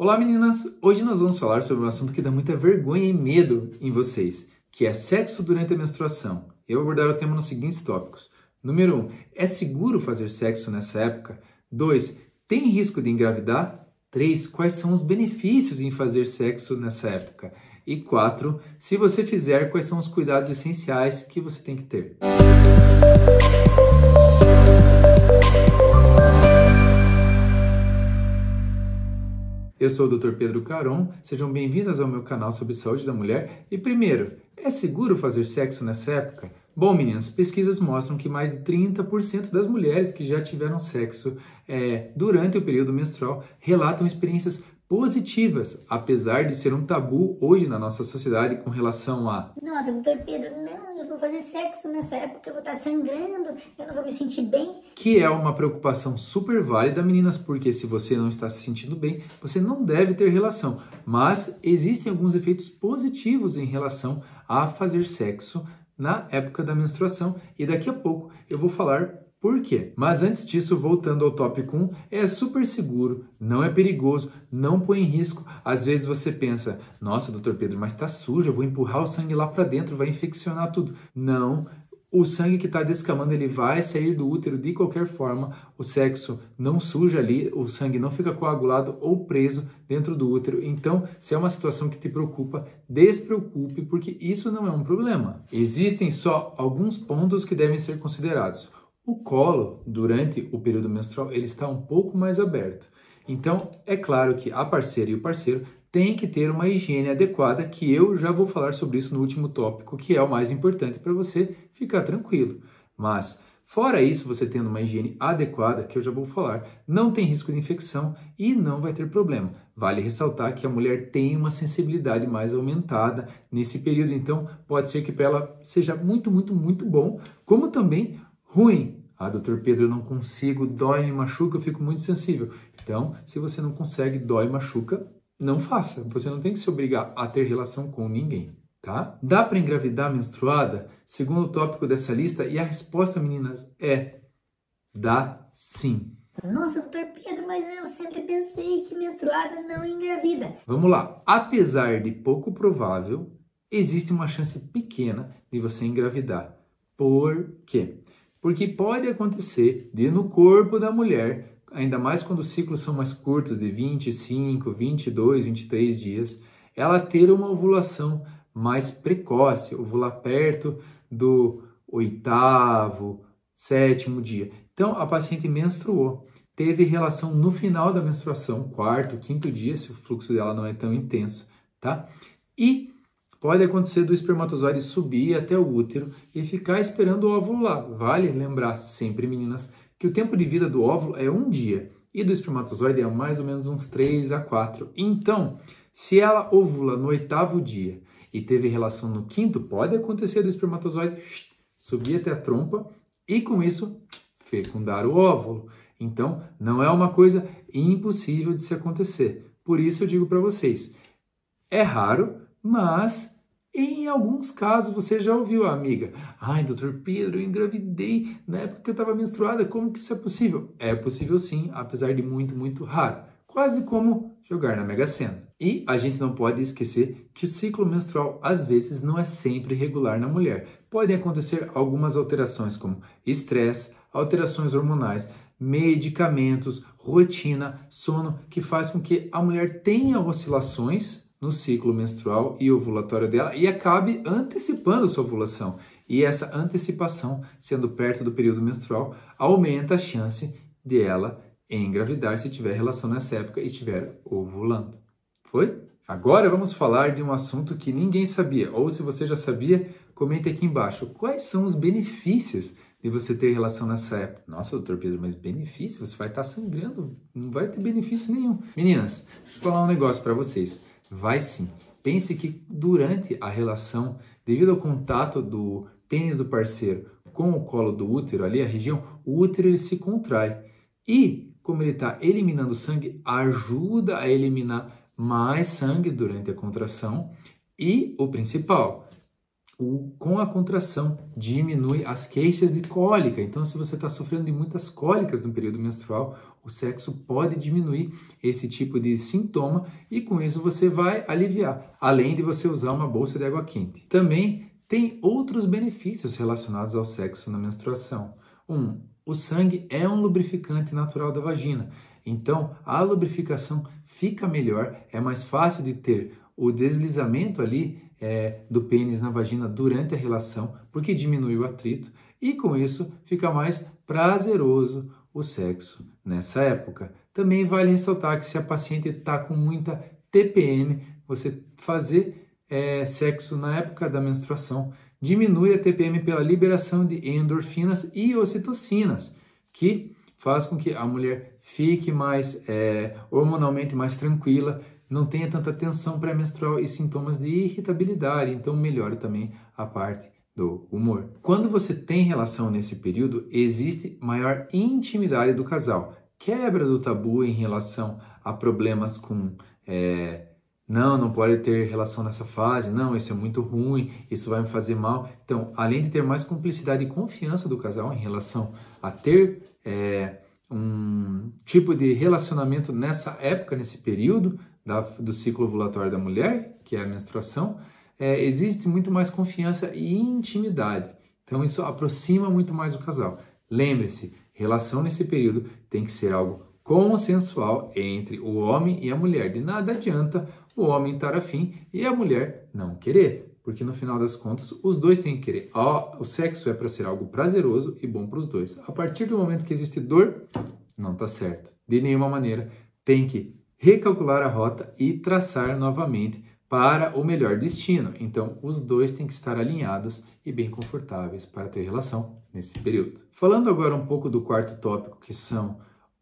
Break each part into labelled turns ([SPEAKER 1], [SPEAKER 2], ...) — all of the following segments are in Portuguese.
[SPEAKER 1] Olá meninas! Hoje nós vamos falar sobre um assunto que dá muita vergonha e medo em vocês, que é sexo durante a menstruação. Eu vou abordar o tema nos seguintes tópicos. Número 1. É seguro fazer sexo nessa época? 2. Tem risco de engravidar? 3. Quais são os benefícios em fazer sexo nessa época? E 4. Se você fizer, quais são os cuidados essenciais que você tem que ter? Eu sou o Dr. Pedro Caron, sejam bem-vindas ao meu canal sobre saúde da mulher. E primeiro, é seguro fazer sexo nessa época? Bom, meninas, pesquisas mostram que mais de 30% das mulheres que já tiveram sexo durante o período menstrual relatam experiências positivas, apesar de ser um tabu hoje na nossa sociedade com relação a...
[SPEAKER 2] Nossa, doutor Pedro, não, eu vou fazer sexo nessa época, eu vou estar sangrando, eu não vou me sentir bem.
[SPEAKER 1] Que é uma preocupação super válida, meninas, porque se você não está se sentindo bem, você não deve ter relação. Mas existem alguns efeitos positivos em relação a fazer sexo na época da menstruação e daqui a pouco eu vou falar por quê? Mas antes disso, voltando ao tópico 1, é super seguro, não é perigoso, não põe em risco. Às vezes você pensa, nossa, doutor Pedro, mas tá sujo, eu vou empurrar o sangue lá para dentro, vai infeccionar tudo. Não, o sangue que está descamando, ele vai sair do útero de qualquer forma, o sexo não suja ali, o sangue não fica coagulado ou preso dentro do útero. Então, se é uma situação que te preocupa, despreocupe, porque isso não é um problema. Existem só alguns pontos que devem ser considerados. O colo, durante o período menstrual, ele está um pouco mais aberto. Então, é claro que a parceira e o parceiro têm que ter uma higiene adequada, que eu já vou falar sobre isso no último tópico, que é o mais importante para você ficar tranquilo. Mas, fora isso, você tendo uma higiene adequada, que eu já vou falar, não tem risco de infecção e não vai ter problema. Vale ressaltar que a mulher tem uma sensibilidade mais aumentada nesse período, então pode ser que para ela seja muito bom, como também ruim. Ah, doutor Pedro, eu não consigo, dói, me machuca, eu fico muito sensível. Então, se você não consegue, dói, machuca, não faça. Você não tem que se obrigar a ter relação com ninguém, tá? Dá para engravidar menstruada? Segundo o tópico dessa lista, e a resposta, meninas, é dá sim.
[SPEAKER 2] Nossa, doutor Pedro, mas eu sempre pensei que menstruada não engravida.
[SPEAKER 1] Vamos lá. Apesar de pouco provável, existe uma chance pequena de você engravidar. Por quê? Porque pode acontecer de no corpo da mulher, ainda mais quando os ciclos são mais curtos, de 25, 22, 23 dias, ela ter uma ovulação mais precoce, ovular perto do 8º, 7º dia. Então, a paciente menstruou, teve relação no final da menstruação, 4º, 5º dia, se o fluxo dela não é tão intenso, tá? E pode acontecer do espermatozoide subir até o útero e ficar esperando o óvulo lá. Vale lembrar sempre, meninas, que o tempo de vida do óvulo é 1 dia e do espermatozoide é mais ou menos uns 3 a 4. Então, se ela ovula no 8º dia e teve relação no 5º, pode acontecer do espermatozoide subir até a trompa e com isso fecundar o óvulo. Então, não é uma coisa impossível de se acontecer. Por isso eu digo para vocês, é raro, mas em alguns casos você já ouviu a amiga. Ai, doutor Pedro, eu engravidei na época que eu estava menstruada. Como que isso é possível? É possível sim, apesar de muito raro. Quase como jogar na Mega Sena. E a gente não pode esquecer que o ciclo menstrual às vezes não é sempre regular na mulher. Podem acontecer algumas alterações como estresse, alterações hormonais, medicamentos, rotina, sono, que faz com que a mulher tenha oscilações no ciclo menstrual e ovulatório dela e acabe antecipando sua ovulação. E essa antecipação, sendo perto do período menstrual, aumenta a chance de ela engravidar se tiver relação nessa época e estiver ovulando. Foi? Agora vamos falar de um assunto que ninguém sabia, ou se você já sabia, comente aqui embaixo. Quais são os benefícios de você ter relação nessa época? Nossa, doutor Pedro, mas benefício? Você vai estar sangrando, não vai ter benefício nenhum. Meninas, deixa eu falar um negócio para vocês. Vai sim. Pense que durante a relação, devido ao contato do pênis do parceiro com o colo do útero, ali a região, o útero ele se contrai. E, como ele está eliminando sangue, ajuda a eliminar mais sangue durante a contração. E o principal, com a contração diminui as queixas de cólica. Então, se você está sofrendo de muitas cólicas no período menstrual, o sexo pode diminuir esse tipo de sintoma e com isso você vai aliviar, além de você usar uma bolsa de água quente. Também tem outros benefícios relacionados ao sexo na menstruação. O sangue é um lubrificante natural da vagina, então a lubrificação fica melhor, é mais fácil de ter o deslizamento ali do pênis na vagina durante a relação, porque diminui o atrito e com isso fica mais prazeroso o sexo nessa época. Também vale ressaltar que se a paciente está com muita TPM, você fazer sexo na época da menstruação diminui a TPM pela liberação de endorfinas e ocitocinas, que faz com que a mulher fique mais hormonalmente mais tranquila, não tenha tanta tensão pré-menstrual e sintomas de irritabilidade, então melhora também a parte do humor. Quando você tem relação nesse período, existe maior intimidade do casal, quebra do tabu em relação a problemas com não pode ter relação nessa fase, não, isso é muito ruim, isso vai me fazer mal. Então, além de ter mais cumplicidade e confiança do casal em relação a ter um tipo de relacionamento nessa época, nesse período do ciclo ovulatório da mulher, que é a menstruação, existe muito mais confiança e intimidade. Então, isso aproxima muito mais o casal. Lembre-se, relação nesse período tem que ser algo consensual entre o homem e a mulher. De nada adianta o homem estar afim e a mulher não querer, porque no final das contas os dois têm que querer. O sexo é para ser algo prazeroso e bom para os dois. A partir do momento que existe dor, não está certo. De nenhuma maneira. Tem que recalcular a rota e traçar novamente para o melhor destino. Então, os dois têm que estar alinhados e bem confortáveis para ter relação nesse período. Falando agora um pouco do quarto tópico, que são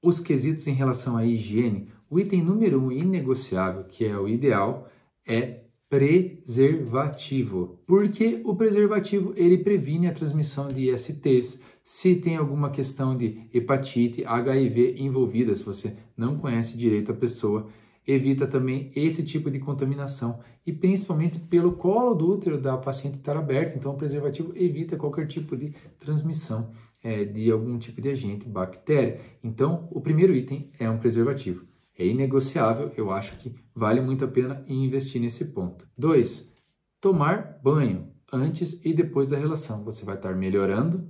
[SPEAKER 1] os quesitos em relação à higiene, o item número 1 inegociável, que é o ideal, é preservativo. Porque o preservativo ele previne a transmissão de ISTs. Se tem alguma questão de hepatite, HIV envolvida, se você não conhece direito a pessoa, evita também esse tipo de contaminação e principalmente pelo colo do útero da paciente estar aberto. Então o preservativo evita qualquer tipo de transmissão de algum tipo de agente, bactéria. Então o primeiro item é um preservativo. É inegociável, eu acho que vale muito a pena investir nesse ponto. 2. Tomar banho antes e depois da relação. Você vai estar melhorando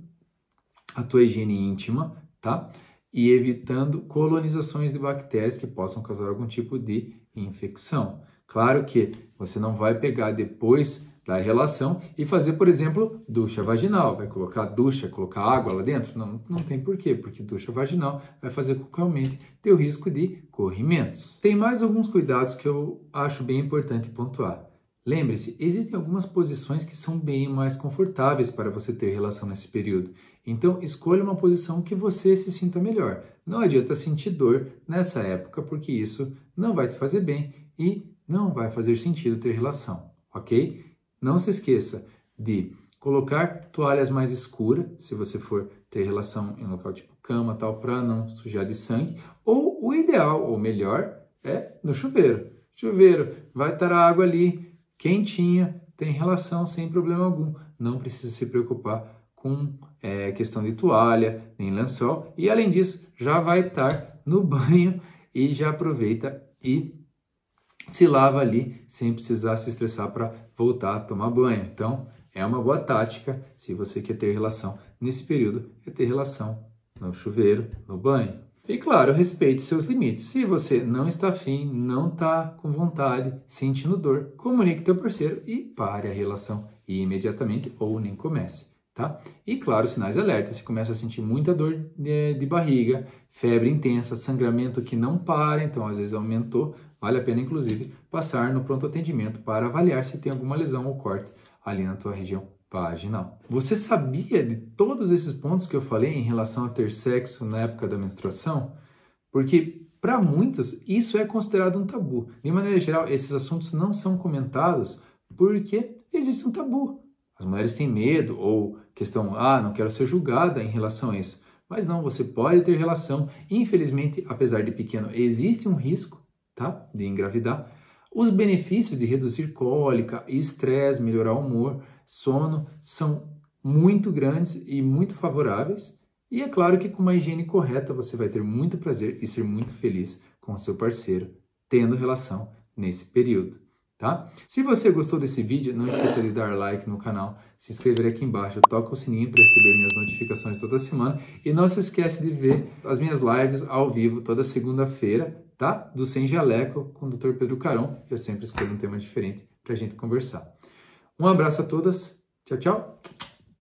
[SPEAKER 1] a tua higiene íntima, tá? E evitando colonizações de bactérias que possam causar algum tipo de infecção. Claro que você não vai pegar depois da relação e fazer, por exemplo, ducha vaginal. Vai colocar ducha, colocar água lá dentro? Não tem porquê, porque ducha vaginal vai fazer com que aumente teu risco de corrimentos. Tem mais alguns cuidados que eu acho bem importante pontuar. Lembre-se, existem algumas posições que são bem mais confortáveis para você ter relação nesse período. Então, escolha uma posição que você se sinta melhor. Não adianta sentir dor nessa época, porque isso não vai te fazer bem e não vai fazer sentido ter relação, ok? Não se esqueça de colocar toalhas mais escuras, se você for ter relação em um local tipo cama, tal, para não sujar de sangue. Ou o ideal, ou melhor, é no chuveiro. Chuveiro, vai estar a água ali, quentinha, tem relação sem problema algum. Não precisa se preocupar com questão de toalha, nem lençol. E além disso, já vai estar no banho e já aproveita e se lava ali sem precisar se estressar para voltar a tomar banho. Então, é uma boa tática se você quer ter relação nesse período, é ter relação no chuveiro, no banho. E claro, respeite seus limites. Se você não está afim, não está com vontade, sentindo dor, comunique teu parceiro e pare a relação imediatamente ou nem comece, tá? E claro, sinais de alerta. Se começa a sentir muita dor de barriga, febre intensa, sangramento que não para, então às vezes aumentou, vale a pena inclusive passar no pronto atendimento para avaliar se tem alguma lesão ou corte ali na tua região vaginal. Você sabia de todos esses pontos que eu falei em relação a ter sexo na época da menstruação? Porque para muitos isso é considerado um tabu. De maneira geral, esses assuntos não são comentados porque existe um tabu. As mulheres têm medo ou questão, não quero ser julgada em relação a isso. Mas não, você pode ter relação. Infelizmente, apesar de pequeno, existe um risco, tá, de engravidar. Os benefícios de reduzir cólica e estresse, melhorar o humor, sono são muito grandes e muito favoráveis. E é claro que com uma higiene correta você vai ter muito prazer e ser muito feliz com o seu parceiro, tendo relação nesse período, tá? Se você gostou desse vídeo, não esqueça de dar like no canal, se inscrever aqui embaixo, toca o sininho para receber minhas notificações toda semana e não se esquece de ver as minhas lives ao vivo toda segunda-feira, tá? Do Sem Jaleco com o Dr. Pedro Caron. Eu sempre escolho um tema diferente para a gente conversar. Um abraço a todas, tchau, tchau!